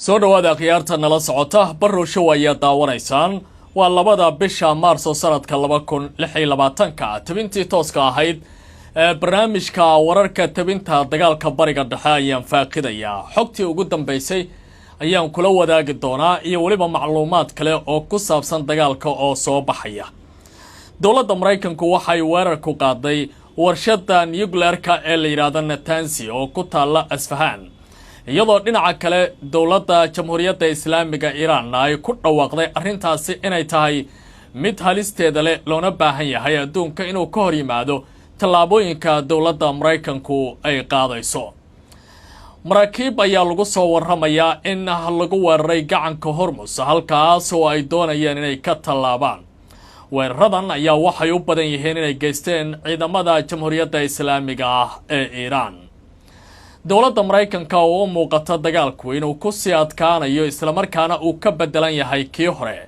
soo dhawaada khiyaarta nala socota Barrow Show ayaa daawanaysaan waa labada bisha Maarso sanadka 2026 tabintii tooska ahayd barnaamijka wararka tabinta dagaalka bariga dhexe ayaan faaqidaya xogtii ugu dambeysay ayaan kula wadaagi doonaa iyo waliba macluumaad kale oo ku saabsan dagaalka oo soo baxaya dawladda Mareykanku waxay weerar ku qaaday warshada nuclear-ka ee la yiraahdo Natanz oo ku taala Isfahan iyadoo dhinaca kale dawladda Jamhuuriyadda Islaamiga Iran ay ku dhawaaqday arrintaasi inay tahay mid halisteeda leh loona baahan yahay adduunka inuu ka hor yimaado tallaabooyinka dawladda Mareykanku ay qaadayso maraakiib ayaa lagu soo warramayaa in lagu weeraray gacanka Hormuz halkaas oo ay doonayeen inay ka tallaabaan weeraradan ayaa waxay u badan yihiin inay geysteen ciidamada Jamhuuriyadda Islaamiga ah ee Iran dawladda Mareykanka oo muuqata dagaalku inuu ku sii adkaanayo isla markaana uu ka bedelan yahay kii hore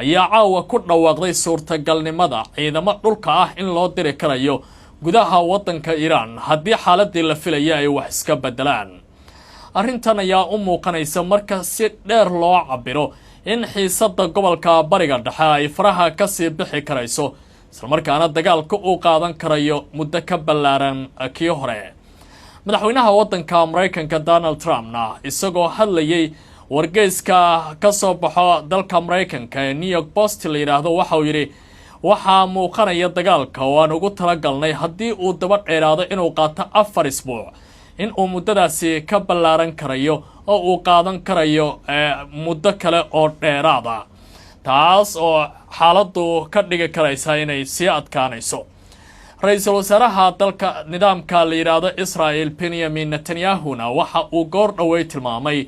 ayaa caawa ku dhawaaqday suurtagalnimada ciidamo dhulka ah in loo diri karayo gudaha wadanka Iran haddii xaaladii la filayay ay wax iska bedelaan arrintan ayaa u muuqanaysa marka si dheer loo cabiro in xiisada gobolka bariga dhexe ay faraha ka sii bixi karayso isla markaana dagaalku uu qaadan karayo muddo ka ballaaran kii hore madaxweynaha wadanka Mareykanka Donald Trumpna isagoo hadlayay wargeyska ka soo baxo dalka Mareykanka ee New York Post la yiraahdo waxa uu yiri waxa muuqanaya dagaalka oo aan ugu talagalnay haddii uu daba dheeraado inuu qaato 4 isbuuc in uu muddadaasi ka ballaaran karayo oo uu qaadan karayo muddo kale oo dheeraada taas oo xaaladdu ka dhigi karaysa inay sii adkaanayso ra'iisul wasaaraha dalka nidaamka la yiraahdo Israel Benjamin Netanyahu waxa uu goor dhawey tilmaamay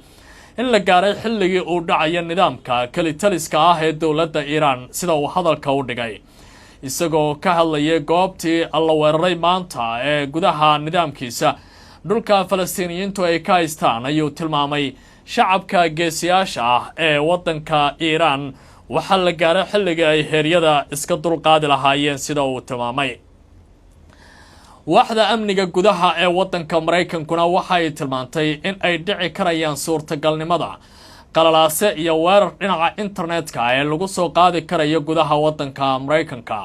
in la gaaray xilligii uu dhacayo nidaamka kalitaliska ah ee dawladda Iran sida uu hadalka u dhigay isagoo ka hadlayay goobtii alla weeraray maanta ee gudaha nidaamkiisa dhulka Falastiiniyiintu ay ka haystaan ayuu tilmaamay shacabka geesiyaasha ah ee wadanka Iran waxa la gaaray xilligii ay heeryada iska dulqaadi lahaayeen sida uu tilmaamay waaxda amniga gudaha ee wadanka Mareykankuna waxay tilmaantay in ay dhici karayaan suurtagalnimada qalalaase iyo weerar dhinaca internetka ee lagu soo qaadi karayo gudaha wadanka Mareykanka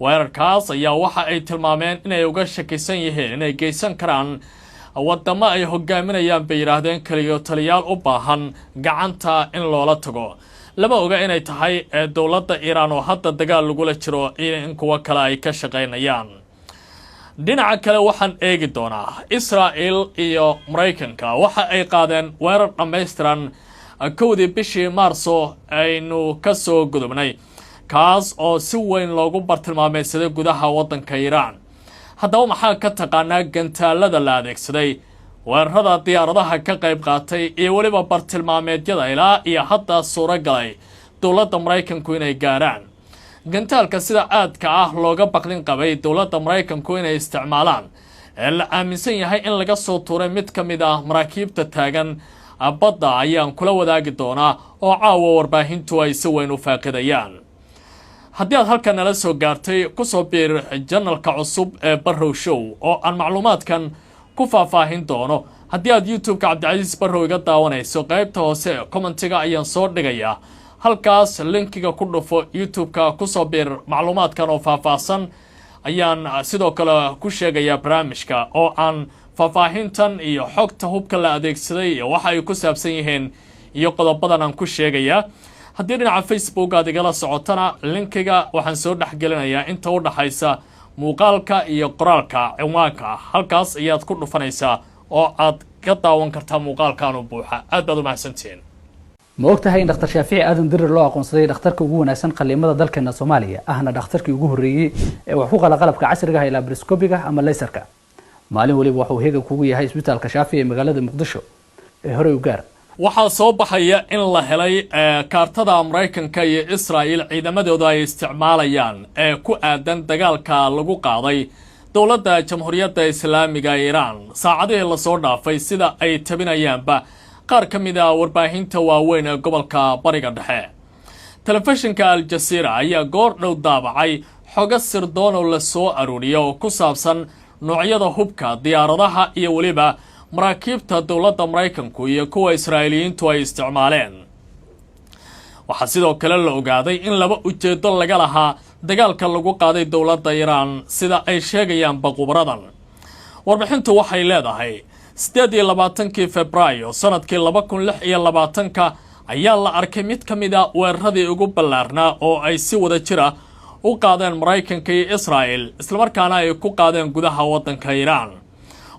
weerarkaas ayaa waxa ay tilmaameen inay uga shakisan yihiin inay geysan karaan wadamo ay hogaaminayaan bay yiraahdeen kaliya taliyaal u baahan gacanta in loola tago lama oga inay tahay dawladda Iran oo hadda dagaal lagula jiro in kuwa kale ay ka shaqeynayaan dhinaca kale waxaan eegi doonaa Israel iyo Mareykanka waxa ay qaadeen weerar dhameystiran kowdii bishii Maarso aynu ka soo gudubnay kaas oo si weyn loogu bartilmaameedsaday gudaha wadanka Iran haddaba maxaa ka taqaanaa gantaalada la adeegsaday weerarada diyaaradaha ka qayb qaatay iyo waliba bartilmaameedyada ilaa iyo hadda suuragalay dawladda Mareykanku inay gaaraan gantaalka sida aadka ah looga baqdin qabay dawladda Mareykanku inay isticmaalaan ee la aaminsan yahay in laga soo tuuray mid ka mid ah maraakiibta taagan badda ayaan kula wadaagi doonaa oo caawa warbaahintu ay si weyn u faaqidayaan haddii aad halkan nala soo gaartay ku soo biir channelka cusub ee Barrow Show oo aan macluumaadkan ku faahfaahin doono haddii aad YouTube-ka Cabdicasiis Barrow iga daawanayso qaybta hoose commentiga ayaan soo dhigayaa halkaas linkiga ku dhufo YouTube-ka ku soo biir macluumaadkan oo faahfaahsan ayaan sidoo kale ku sheegayaa barnaamijka oo aan faahfaahintan iyo xogta hubka la adeegsaday iyo waxa ay ku saabsan yihiin iyo qodobadan aan ku sheegayaa haddii dhinaca Facebook aad igala socotana linkiga waxaan soo dhaxgelinayaa inta u dhaxaysa muuqaalka iyo qoraalka cinwaanka halkaas ayaad ku dhufanaysaa oo aad ka daawan kartaa muuqaalkan u buuxa aad baad u mahadsantihiin ma ogtahay in dhakhtar Shaafici Aadan Dirir loo aqoonsaday dhakhtarka ugu wanaagsan qaliimada dalkeena Soomaaliya ahna dhakhtarkii ugu horeeyay ee wax ku qala qalabka casriga ah ee laparoscopiga ama laserka maalin waliba wuxuu heega kugu yahay isbitaalka Shaafici ee magaalada Muqdisho ee hore u gaar waxaa soo baxaya in la helay kaartada Mareykanka iyo Israel ciidamadooda ay isticmaalayaan ee ku aadan dagaalka lagu qaaday dawladda Jamhuuriyadda Islaamiga Iran saacadihii la soo dhaafay sida ay tabinayaanba qaar ka mid ah warbaahinta waaweyn ee gobolka bariga dhexe telefishinka Al Jazeera ayaa goor dhow daabacay xogo sirdoon oo la soo aruuriyo oo ku saabsan noocyada hubka diyaaradaha iyo waliba maraakiibta dowladda Mareykanku iyo kuwa Israa'iiliyiintu ay isticmaaleen. waxaa sidoo kale la ogaaday in laba ujeedo laga lahaa dagaalka lagu qaaday dowladda Iran sida ay sheegayaan baqubaradan. warbixintu waxay leedahay 28 Febraayo sanadkii 2026 ayaa la arkay mid ka mid ah weeraradii ugu ballaarnaa oo ay si wada jira u qaadeen Mareykanka iyo Israa'iil isla markaana ay ku qaadeen gudaha waddanka Iran.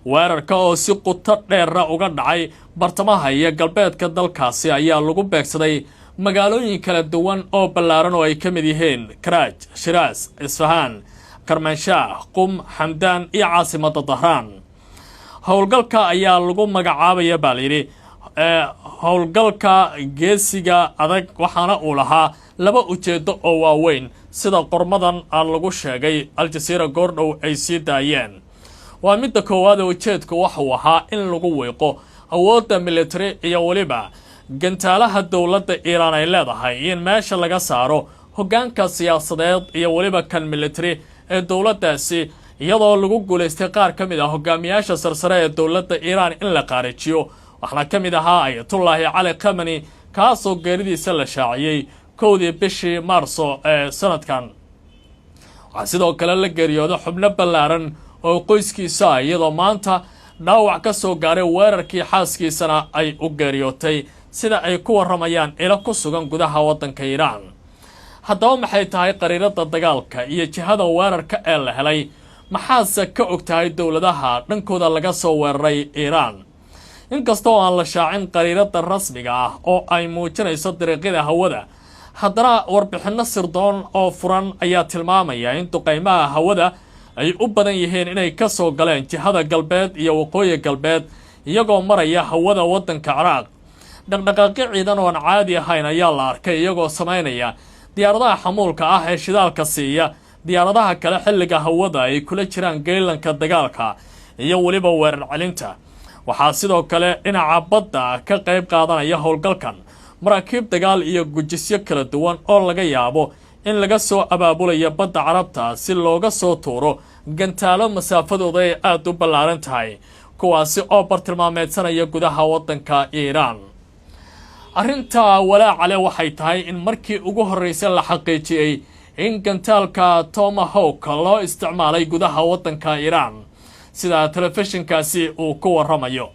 weerarka oo si qoto dheer uga dhacay bartamaha iyo galbeedka dalkaasi ayaa lagu beegsaday magaalooyin kala duwan oo ballaaran oo ay ka mid yihiin Karaj, Shiraz, Isfahan, Kermanshah, Qum, Hamdan iyo caasimadda Tehran. howlgalka ayaa lagu magacaabaya baaliri howlgalka geesiga adag waxaana uu lahaa laba ujeedo oo waaweyn sida qormadan lagu sheegay Al Jazeera goordhow ay sii daayeen. waa midda koowaad ujeedku waxa uu ahaa in lagu weeqo awoodda military iyo waliba gantaalaha dowladda Iran ay leedahay in meesha laga saaro hoggaanka siyaasadeed iyo waliba kan military ee dowladdaasi iyadoo lagu guuleystay qaar ka mid ah hogaamiyaasha sarsare ee dowladda Iran in la qaarijiyo. waxaana ka mid ahaa Ayatollah Ali Khamenei kaasoo geeridiisa la shaaciyay 1 bishii Maarso ee sanadkan. waxaa sidoo kale la geeriyooday xubno ballaaran oo qoyskiisa iyadoo maanta dhaawac ka soo gaaray weerarkii xaaskiisana ay u geeriyootay sida ay ku waramayaan ilo ku sugan gudaha waddanka Iran. haddaba maxay tahay qariirada dagaalka iyo jihada weerarka ee la helay maxaase ka og tahay dowladaha dhankooda laga soo weeraray Iran? inkastoo aan la shaacin qariirada rasmiga ah oo ay muujinayso dariiqyada hawada, haddana warbixino sirdoon oo furan ayaa tilmaamaya in duqeymaha hawada ay u badan yihiin inay ka soo galeen jihada galbeed iyo waqooyi galbeed iyagoo maraya hawada waddanka Ciraaq. dhaqdhaqaaqyo ciidan oo aan caadi ahayn ayaa la arkay iyagoo sameynaya diyaaradaha xamuulka ah ee shidaalka siiya diyaaradaha kale xilliga hawada ay kula jiraan geelanka dagaalka iyo waliba weerar celinta. waxaa sidoo kale dhinaca badda ka qayb qaadanaya howlgalkan maraakiib dagaal iyo gujisyo kala duwan oo laga yaabo in laga soo abaabulayo badda Carabta si looga soo tuuro gantaalo masaafadooda ay aad u ballaaran tahay kuwaasi oo bartilmaameedsanaya gudaha waddanka Iran. arrinta walaaca leh waxay tahay in markii ugu horreysay la xaqiijiyay in gantaalka Tomahawk loo isticmaalay gudaha waddanka Iran sida telefishinkaasi uu ku waramayo.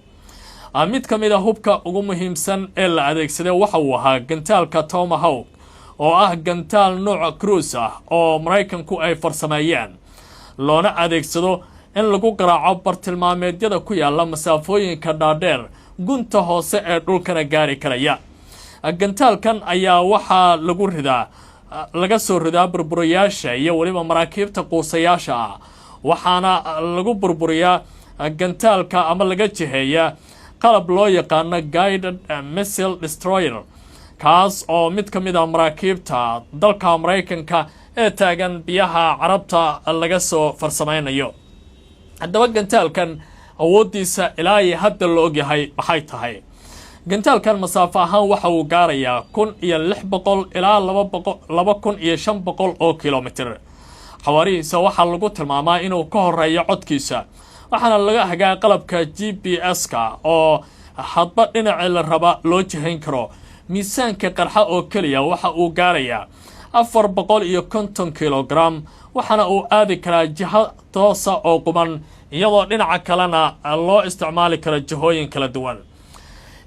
mid ka mid ah hubka ugu muhiimsan ee la adeegsaday waxa uu ahaa gantaalka Tomahawk oo ah gantaal nooc cruise ah oo Mareykanku ay farsameeyeen loona adeegsado in lagu garaaco bartilmaameedyada ku yaala masaafooyinka dhaadheer gunta hoose ee dhulkana gaari karaya. gantaalkan ayaa waxaa laga soo ridaa burburiyaasha iyo waliba maraakiibta quusayaasha ah waxaana lagu burburiyaa gantaalka ama laga jiheeyaa qalab loo yaqaano guided missile destroyer kaas oo mid ka mid ah maraakiibta dalka Mareykanka ee taagan biyaha Carabta laga soo farsameynayo. haddaba gantaalkan awoodiisa ilaa iyo hadda la ogyahay waxay tahay gantaalkan masaafo ahaan waxa uu gaarayaa 1600 ilaa 2500 oo kilomitir. xawaarihiisa waxaa lagu tilmaamaa inuu ka horeeyo codkiisa waxaana laga hagaa qalabka GPS-ka oo hadba dhinaca la raba loo jihayn karo. miisaanka qarxa oo kaliya waxa uu gaarayaa 450 kilogram waxaana uu aadi karaa jiha toosa oo quban iyadoo dhinaca kalena loo isticmaali karo jihooyin kala duwan.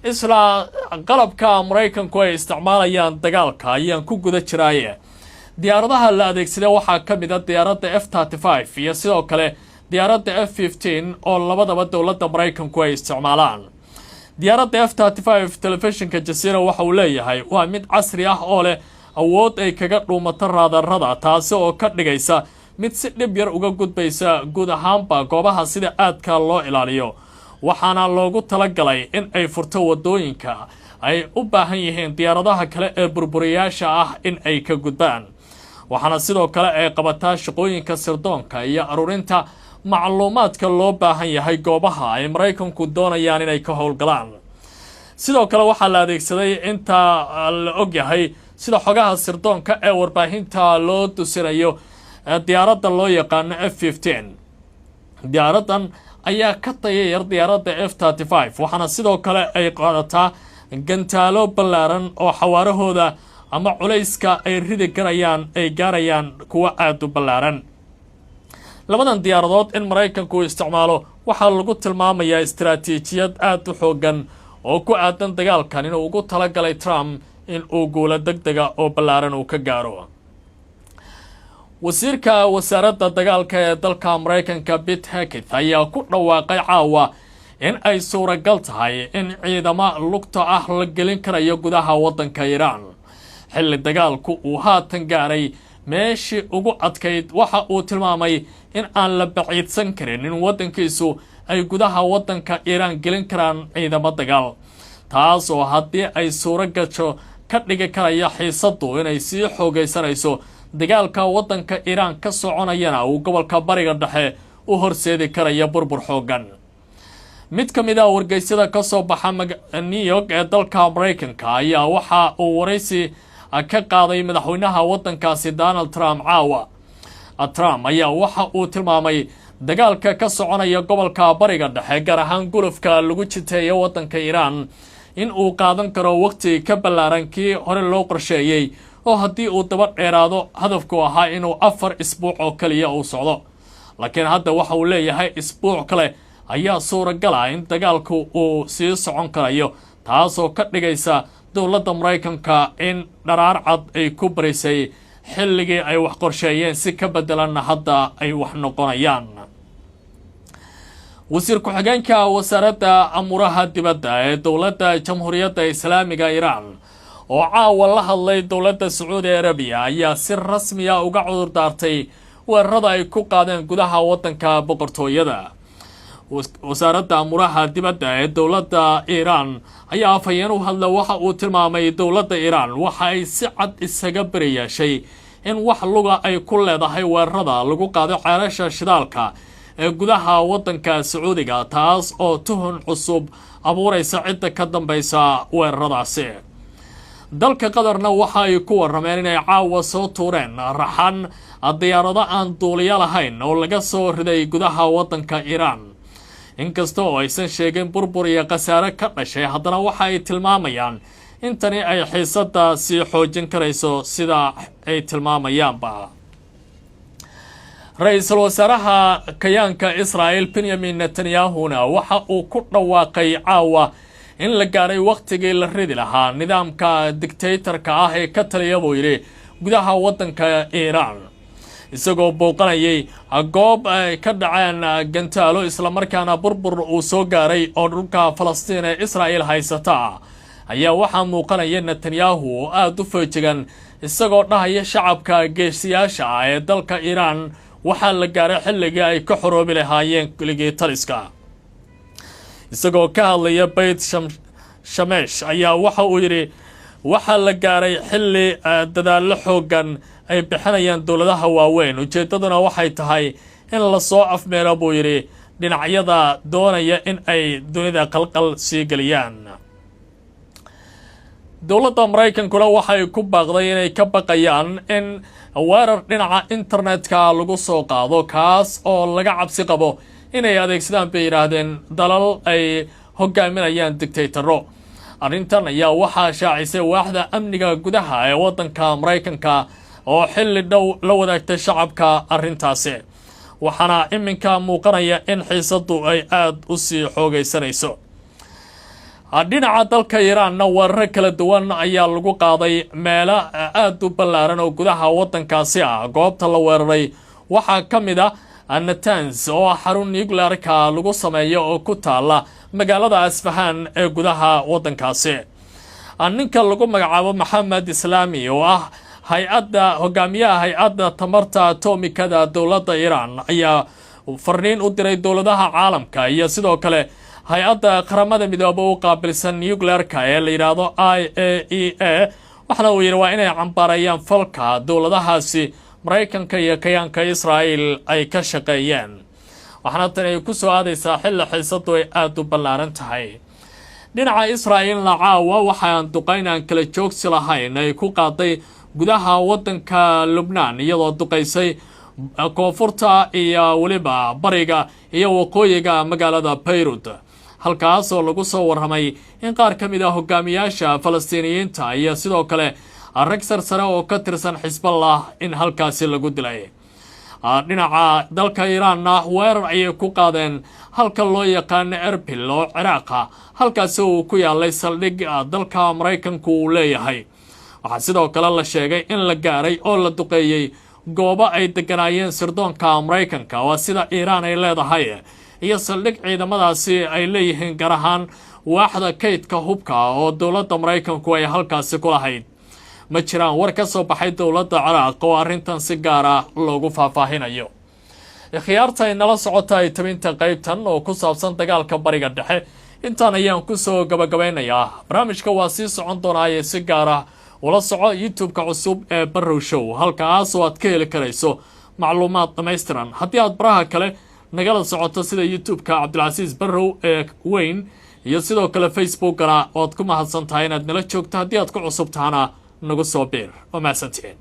isla qalabka Mareykanku ay isticmaalayaan dagaalka ayaan ku guda jiraaye diyaaradaha la adeegsaday waxaa ka mid ah diyaaradda F-35 iyo sidoo kale diyaaradda F-15 oo labadaba dowladda Mareykanku ay isticmaalaan. diyaaradda F-35 telefishinka Jazeera waxa uu leeyahay waa mid casri ah oo leh awood ay kaga dhuumato raadarada taasi oo ka dhigaysa mid si dhib yar uga gudbaysa guud ahaanba goobaha sida aadka loo ilaaliyo. waxaana loogu talagalay in ay furto wadooyinka ay u baahan yihiin diyaaradaha kale ee burburiyaasha ah in ay ka gudbaan. waxaana sidoo kale ay qabataa shaqooyinka sirdoonka iyo aruurinta macluumaadka loo baahan yahay goobaha ay Mareykanku doonayaan inay ka howlgalaan. sidoo kale waxaa la adeegsaday inta la ogyahay sida xogaha sirdoonka ee warbaahinta loo tusinayo diyaaradda loo yaqaano F-15. diyaaradan ayaa ka tayayar diyaaradda F-35 waxaana sidoo kale ay qaadataa gantaalo ballaaran oo xawaarahooda ama culayska ay ridi karayaan ay gaarayaan kuwa aad u ballaaran. labadan diyaaradood in Mareykanku isticmaalo waxaa lagu tilmaamayaa istiraatiijiyad aad u xoogan oo ku aadan dagaalkan inuu ugu talagalay Trump in uu guulo degdega oo ballaaran uu ka gaaro. wasiirka wasaaradda dagaalka ee dalka Mareykanka Pete Hegseth ayaa ku dhawaaqay caawa in ay suuragal tahay in ciidamo lugta ah la gelin karayo gudaha waddanka Iran xilli dagaalku uu haatan gaaray meeshii ugu adkayd. waxa uu tilmaamay in aan la baciidsan karin in waddankiisu ay gudaha waddanka Iran gelin karaan ciidamo dagaal, taas oo haddii ay suuro gasho ka dhigi karaya xiisaddu inay sii xoogaysanayso dagaalka waddanka Iran ka soconayana uu gobolka bariga dhexe u horseedi karaya burbur xoogan. mid ka mid ah wargeysyada ka soo baxa New York ee dalka Mareykanka ayaa waxa uu waraysi ka qaaday madaxweynaha waddankaasi Donald Trump caawa. Trump ayaa waxa uu tilmaamay dagaalka ka soconaya gobolka bariga dhexe gaar ahaan gulufka lagu jiteeyo waddanka Iran in uu qaadan karo waqti ka ballaaran kii hore loo qorsheeyay oo haddii uu daba dheeraado hadafku ahaa inuu 4 isbuuc oo kaliya uu socdo, laakiin hadda waxa uu leeyahay isbuuc kale ayaa suuragal ah in dagaalku uu sii socon karayo, taasoo ka dhigaysa dowladda Mareykanka in dharaar cad ay ku barisay xilligii ay wax qorsheeyeen si ka bedelanna hadda ay wax noqonayaan. wasiir ku-xigeenka wasaaradda amuraha dibadda ee dowladda jamhuuriyadda islaamiga Iran oo caawa la hadlay dowladda Sacuudi Arabiya ayaa si rasmi ah uga cudur daartay weerarada ay ku qaadeen gudaha waddanka boqortooyada. wasaaradda amuraha dibadda ee dowladda Iran ayaa afhayeen u hadla waxa uu tilmaamay dowladda Iran waxa ay si cad isaga bari yeeshay in wax luga ay ku leedahay weerarada lagu qaado ceelasha shidaalka ee gudaha waddanka Sacuudiga, taas oo tuhun cusub abuuraysa cidda ka dambaysa weeraradaasi. dalka Qatarna waxa ay ku warrameen inay caawa soo tuureen raxan diyaarado aan duuliyo lahayn oo laga soo riday gudaha waddanka Iran. inkasta oo aysan sheegin burbur iyo khasaare ka dhashay, haddana waxa ay tilmaamayaan in tani ay xiisadda sii xoojin karayso sida ay tilmaamayaanba. ra-iisul wasaaraha kayaanka Israel Benjamin Netanyahuna waxa uu ku dhawaaqay caawa in la gaaray waqtigii la ridi lahaa nidaamka dictatorka ah ee ka taliya buu yidhi gudaha waddanka Iran, isagoo booqanayay goob ay ka dhaceen gantaalo islamarkaana burbur uu soo gaaray oo dhulka Falastiin ee Israel haysata. ayaa waxaa muuqanaya Netanyahu oo aad u feejigan isagoo dhahaya shacabka geesiyaasha ah ee dalka Iran waxaa la gaaray xilligii ay ka xoroobi lahaayeen kuligii taliska. isagoo ka hadlaya Beit Shemesh ayaa waxa uu yidhi waxaa la gaaray xilli dadaallo xoogan ay bixinayaan dowladaha waaweyn, ujeedaduna waxay tahay in la soo afmeero buu yidhi dhinacyada doonaya in ay dunida qalqal sii geliyaan. dowladda Mareykankuna waxay ku baaqday inay ka baqayaan in weerar dhinaca internetka lagu soo qaado kaas oo laga cabsi qabo inay adeegsadaan bay yiraahdeen dalal ay hogaaminayaan dictatoro. arrintan ayaa waxaa shaacisay waaxda amniga gudaha ee waddanka Mareykanka oo xilli dhow la wadaagtay shacabka arrintaasi, waxaana iminka muuqanaya in xiisaddu ay aad u sii xoogaysanayso. dhinaca dalka Iranna weerar kala duwan ayaa lagu qaaday meelo aad u ballaaran oo gudaha waddankaasi ah. goobta la weeraray waxaa ka mid ah Natanz oo xarun nuclearka lagu sameeyo oo ku taala magaalada Isfahan ee gudaha waddankaasi. ninka lagu magacaabo Maxamed Islaami oo ah hogaamiyaha hay-adda tamarta atomikada dowladda Iran ayaa farriin u diray dowladaha caalamka iyo sidoo kale hay-adda qaramada midoobay u qaabilsan nuclearka ee la yiraahdo IAEA, waxana uu yiri waa inay cambaarayaan falka dowladahaasi Mareykanka iyo kayaanka Israel ay ka shaqeeyeen. waxaana tan ay ku soo aadaysaa xilli xiisaddu ay aad u ballaaran tahay. dhinaca Israel-na caawa waxaan duqaynaan kala joogsi lahayn ay ku qaaday gudaha waddanka Lubnaan iyadoo duqaysay koonfurta iyo weliba bariga iyo waqooyiga magaalada Beirut halkaas oo lagu soo warramay in qaar ka mid ah hogaamiyaasha Falastiiniyiinta iyo sidoo kale rag sarsare oo ka tirsan Xisballah in halkaasi lagu dilay dhinaca dalka Iiraanna weerar ayay ku qaadeen halka loo yaqaan Erbil oo Ciraaq halkaas oo ku yaalay saldhig dalka Mareykanku uu leeyahay waxaa sidoo kale la sheegay in la gaaray oo la duqeeyay goobo ay deganaayeen sirdoonka Mareykanka waa sida Iiraan ay leedahay iyo saldhig ciidamadaasi ay leeyihiin gaar ahaan waaxda kaydka hubka oo dowladda Mareykanku ay halkaasi ku lahayd ma jiraan war ka soo baxay dowladda Ciraaq oo arrintan si gaar ah loogu faahfaahinayo khiyaarta ay nala socotay tabinta qaybtan oo ku saabsan dagaalka bariga dhexe intaan ayaan ku soo gabagabeynayaa barnaamijka waa sii socon doonaa si gaar ah ula soco YouTube-ka cusub ee Barrow Show halkaas oo aad ka heli karayso macluumaad dhammaystiran haddii aad baraha kale nagala socoto sida YouTube-ka Cabdilcasiis Barrow ee weyn iyo sidoo kale Facebook-gana ood ku mahadsan tahay inaad nala joogto haddii aad ku cusub tahana nagu soo biir oo mahadsantiin